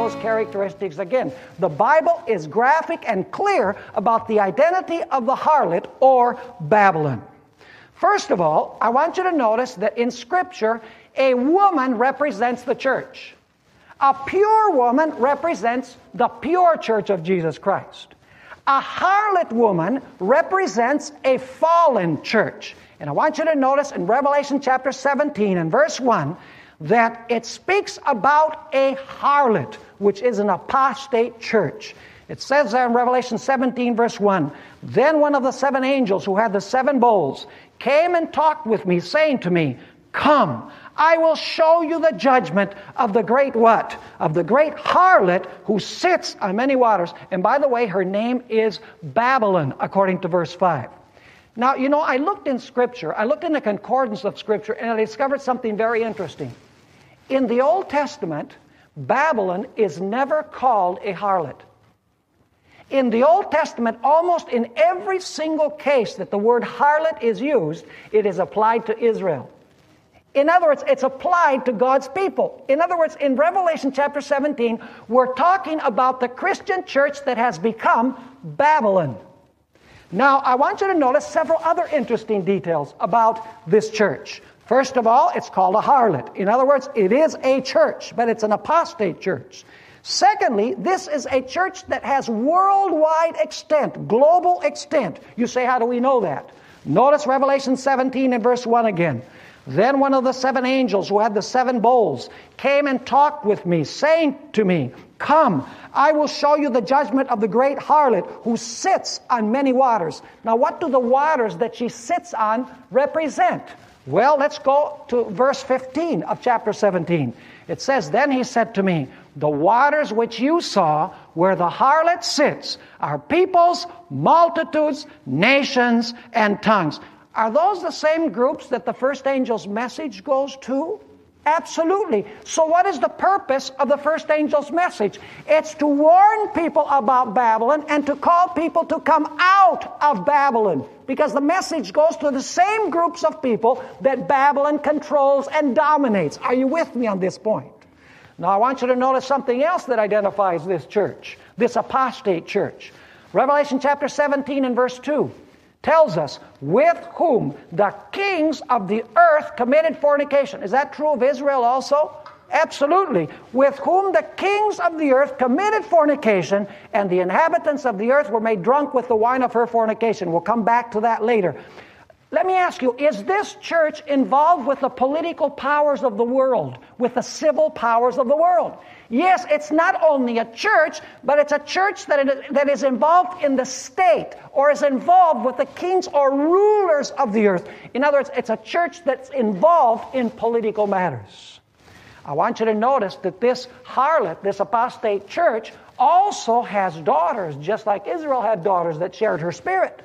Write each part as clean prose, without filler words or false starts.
those characteristics again. The Bible is graphic and clear about the identity of the harlot or Babylon. First of all, I want you to notice that in Scripture, a woman represents the church. A pure woman represents the pure church of Jesus Christ. A harlot woman represents a fallen church. And I want you to notice in Revelation chapter 17 and verse 1 that it speaks about a harlot, which is an apostate church. It says there in Revelation 17 verse 1, "Then one of the 7 angels who had the 7 bowls came and talked with me, saying to me, 'Come, I will show you the judgment of the great what? Of the great harlot who sits on many waters.'" And by the way, her name is Babylon, according to verse 5. Now, you know, I looked in Scripture, I looked in the concordance of Scripture, and I discovered something very interesting. In the Old Testament, Babylon is never called a harlot. In the Old Testament, almost in every single case that the word harlot is used, it is applied to Israel. In other words, it's applied to God's people. In other words, in Revelation chapter 17, we're talking about the Christian church that has become Babylon. Now, I want you to notice several other interesting details about this church. First of all, it's called a harlot. In other words, it is a church, but it's an apostate church. Secondly, this is a church that has worldwide extent, global extent. You say, how do we know that? Notice Revelation 17 and verse 1 again. "Then one of the 7 angels who had the 7 bowls came and talked with me, saying to me, 'Come, I will show you the judgment of the great harlot who sits on many waters.'" Now, what do the waters that she sits on represent? Well, let's go to verse 15 of chapter 17. It says, "Then he said to me, 'The waters which you saw where the harlot sits are peoples, multitudes, nations, and tongues.'" Are those the same groups that the first angel's message goes to? Absolutely. So what is the purpose of the first angel's message? It's to warn people about Babylon and to call people to come out of Babylon, because the message goes to the same groups of people that Babylon controls and dominates. Are you with me on this point? Now I want you to notice something else that identifies this church, this apostate church. Revelation chapter 17 and verse 2 tells us, "With whom the kings of the earth committed fornication." Is that true of Israel also? Absolutely. "With whom the kings of the earth committed fornication, and the inhabitants of the earth were made drunk with the wine of her fornication." We'll come back to that later. Let me ask you, is this church involved with the political powers of the world, with the civil powers of the world? Yes, it's not only a church, but it's a church that is involved in the state, or is involved with the kings or rulers of the earth. In other words, it's a church that's involved in political matters. I want you to notice that this harlot, this apostate church, also has daughters, just like Israel had daughters that shared her spirit.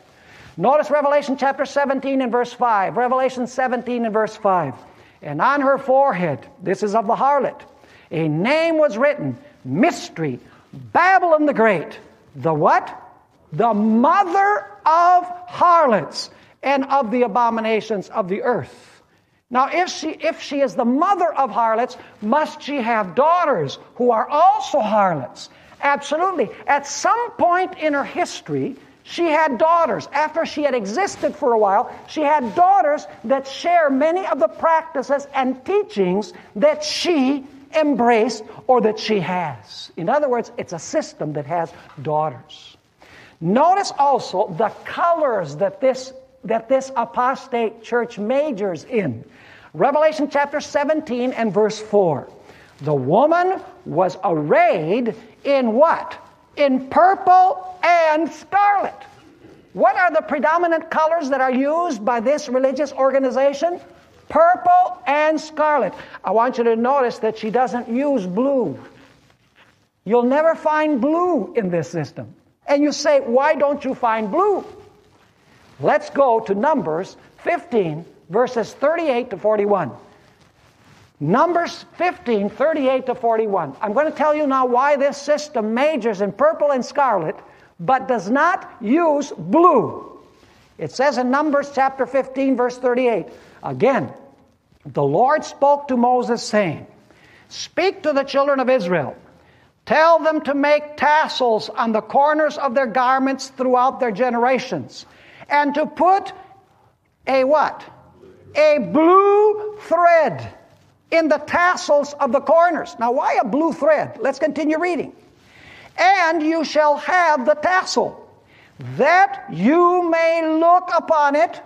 Notice Revelation chapter 17 and verse 5. Revelation 17 and verse 5. "And on her forehead," this is of the harlot, "a name was written, Mystery, Babylon the Great." The what? The mother of harlots and of the abominations of the earth. Now, if she is the mother of harlots, must she have daughters who are also harlots? Absolutely. At some point in her history, she had daughters. After she had existed for a while, she had daughters that share many of the practices and teachings that she embraced or that she has. In other words, it's a system that has daughters. Notice also the colors that this apostate church majors in. Revelation chapter 17 and verse 4. "The woman was arrayed in what? In purple and scarlet." What are the predominant colors that are used by this religious organization? Purple and scarlet. I want you to notice that she doesn't use blue. You'll never find blue in this system. And you say, why don't you find blue? Let's go to Numbers 15, verses 38 to 41. Numbers 15, 38 to 41. I'm going to tell you now why this system majors in purple and scarlet, but does not use blue. It says in Numbers chapter 15, verse 38, "Again, the Lord spoke to Moses, saying, Speak to the children of Israel, Tell them to make tassels on the corners of their garments throughout their generations. And to put a what? A blue thread in the tassels of the corners. Now, why a blue thread? Let's continue reading. And you shall have the tassel, that you may look upon it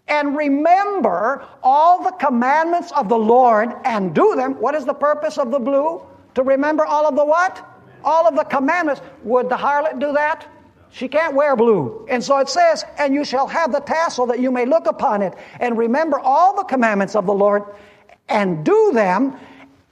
and remember all the commandments of the Lord and do them. What is the purpose of the blue? To remember all of the what? All of the commandments. Would the harlot do that? She can't wear blue. And so it says, and you shall have the tassel that you may look upon it and remember all the commandments of the Lord and do them.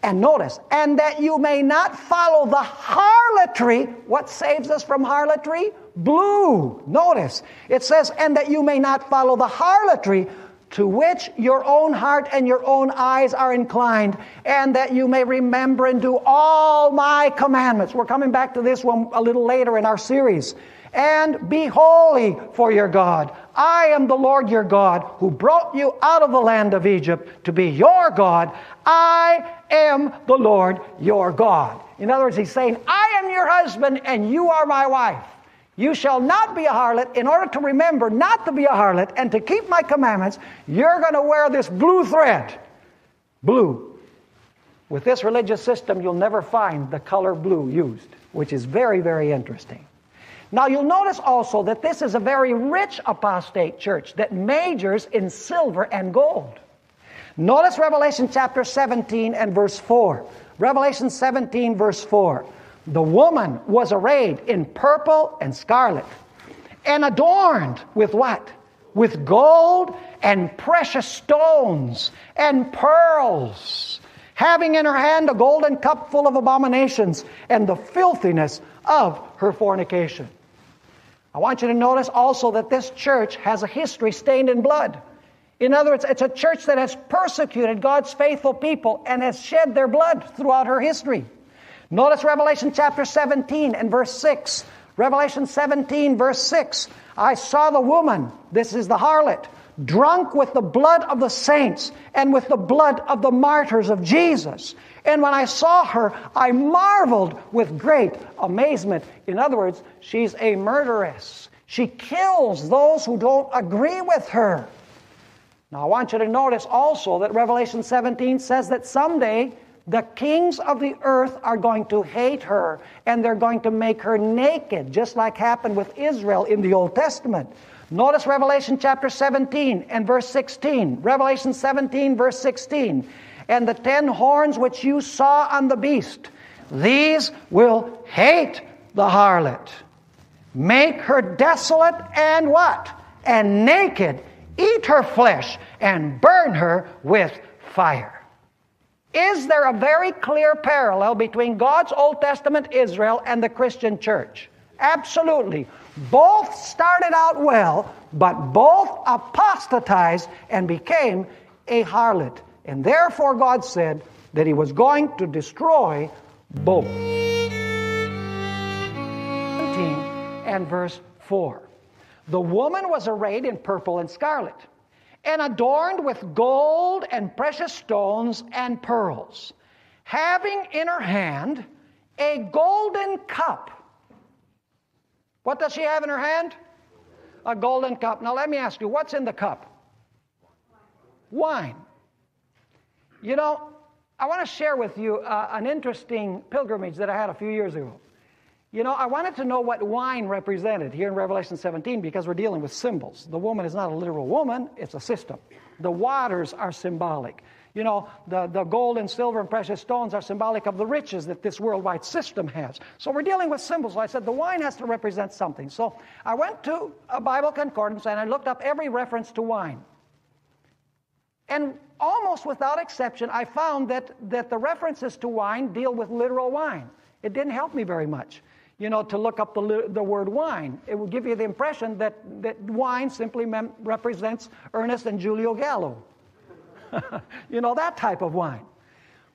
And notice, and that you may not follow the harlotry. What saves us from harlotry? Blue. Notice, it says, and that you may not follow the harlotry to which your own heart and your own eyes are inclined, and that you may remember and do all my commandments. We're coming back to this one a little later in our series. And be holy for your God. I am the Lord your God, who brought you out of the land of Egypt to be your God. I am the Lord your God. In other words, he's saying, I am your husband and you are my wife. You shall not be a harlot. In order to remember not to be a harlot and to keep my commandments, you're going to wear this blue thread. Blue. With this religious system, you'll never find the color blue used, which is very, very interesting. Now, you'll notice also that this is a very rich apostate church that majors in silver and gold. Notice Revelation chapter 17 and verse 4. Revelation 17, verse 4. The woman was arrayed in purple and scarlet, and adorned with what? With gold and precious stones and pearls, having in her hand a golden cup full of abominations and the filthiness of her fornication. I want you to notice also that this church has a history stained in blood. In other words, it's a church that has persecuted God's faithful people and has shed their blood throughout her history. Notice Revelation chapter 17 and verse 6. Revelation 17, verse 6. I saw the woman, this is the harlot, drunk with the blood of the saints and with the blood of the martyrs of Jesus. And when I saw her, I marveled with great amazement. In other words, she's a murderess. She kills those who don't agree with her. Now, I want you to notice also that Revelation 17 says that someday the kings of the earth are going to hate her, and they're going to make her naked, just like happened with Israel in the Old Testament. Notice Revelation chapter 17 and verse 16. Revelation 17, verse 16. And the 10 horns which you saw on the beast, these will hate the harlot, make her desolate and what? And naked, eat her flesh, and burn her with fire. Is there a very clear parallel between God's Old Testament Israel and the Christian church? Absolutely. Both started out well, but both apostatized and became a harlot. And therefore God said that he was going to destroy both. 17 and verse 4. The woman was arrayed in purple and scarlet, and adorned with gold and precious stones and pearls, having in her hand a golden cup. What does she have in her hand? A golden cup. Now let me ask you, what's in the cup? Wine. You know, I want to share with you an interesting pilgrimage that I had a few years ago. You know, I wanted to know what wine represented here in Revelation 17 because we're dealing with symbols. The woman is not a literal woman, it's a system. The waters are symbolic. You know, the gold and silver and precious stones are symbolic of the riches that this worldwide system has. So we're dealing with symbols. So I said the wine has to represent something. So I went to a Bible concordance and I looked up every reference to wine. And almost without exception, I found that the references to wine deal with literal wine. It didn't help me very much. You know, to look up the word wine. It would give you the impression that wine simply represents Ernest and Julio Gallo. You know, that type of wine.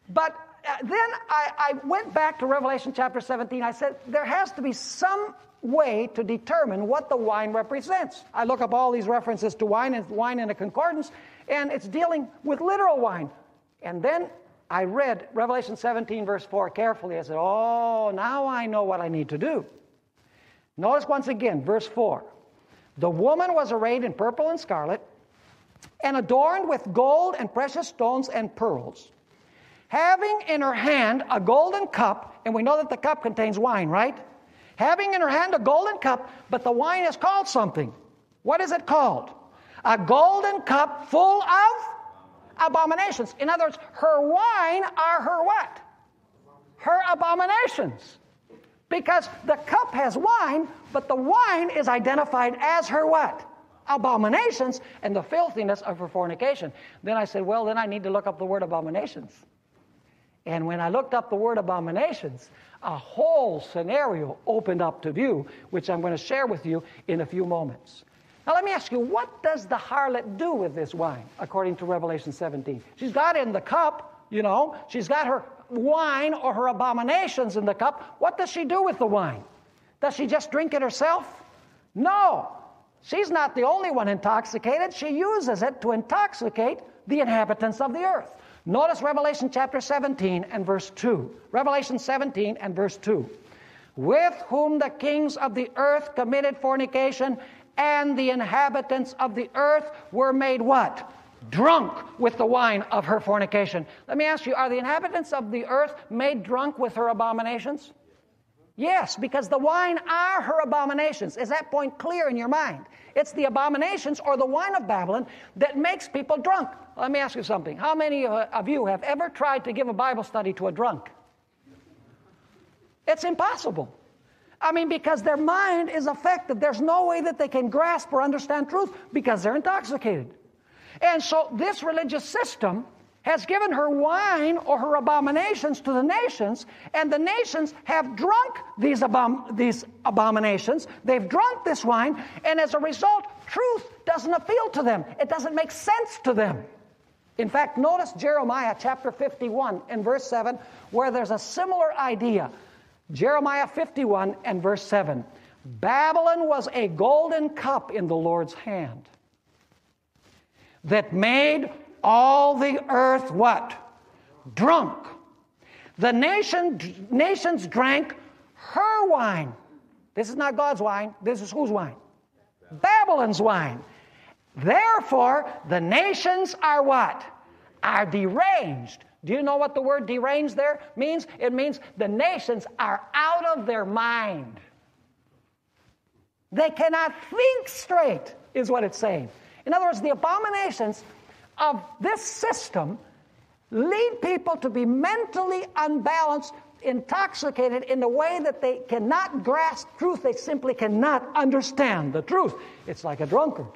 But then I went back to Revelation chapter 17. I said, there has to be some way to determine what the wine represents. I look up all these references to wine and wine in a concordance, and it's dealing with literal wine. And then I read Revelation 17, verse 4 carefully. I said, oh, now I know what I need to do. Notice once again, verse 4. The woman was arrayed in purple and scarlet, and adorned with gold and precious stones and pearls, having in her hand a golden cup, and we know that the cup contains wine, right? Having in her hand a golden cup, but the wine is called something. What is it called? A golden cup full of abominations. In other words, her wine are her what? Her abominations. Because the cup has wine, but the wine is identified as her what? Abominations and the filthiness of her fornication. Then I said, well, then I need to look up the word abominations. And when I looked up the word abominations, a whole scenario opened up to view, which I'm going to share with you in a few moments. Now let me ask you, what does the harlot do with this wine, according to Revelation 17? She's got it in the cup, you know. She's got her wine or her abominations in the cup. What does she do with the wine? Does she just drink it herself? No. She's not the only one intoxicated. She uses it to intoxicate the inhabitants of the earth. Notice Revelation chapter 17 and verse 2. Revelation 17 and verse 2. With whom the kings of the earth committed fornication, and the inhabitants of the earth were made what? Drunk with the wine of her fornication. Let me ask you, are the inhabitants of the earth made drunk with her abominations? Yes, because the wine are her abominations. Is that point clear in your mind? It's the abominations or the wine of Babylon that makes people drunk. Let me ask you something. How many of you have ever tried to give a Bible study to a drunk? It's impossible. I mean, because their mind is affected. There's no way that they can grasp or understand truth because they're intoxicated. And so this religious system has given her wine or her abominations to the nations, and the nations have drunk these abominations. They've drunk this wine, and as a result, truth doesn't appeal to them. It doesn't make sense to them. In fact, notice Jeremiah chapter 51 and verse 7, where there's a similar idea. Jeremiah 51 and verse 7. Babylon was a golden cup in the Lord's hand that made all the earth what? Drunk. The nations drank her wine. This is not God's wine. This is whose wine? Babylon's wine. Therefore, the nations are what? Are deranged. Do you know what the word deranged there means? It means the nations are out of their mind. They cannot think straight, is what it's saying. In other words, the abominations of this system lead people to be mentally unbalanced, intoxicated in a way that they cannot grasp truth. They simply cannot understand the truth. It's like a drunkard.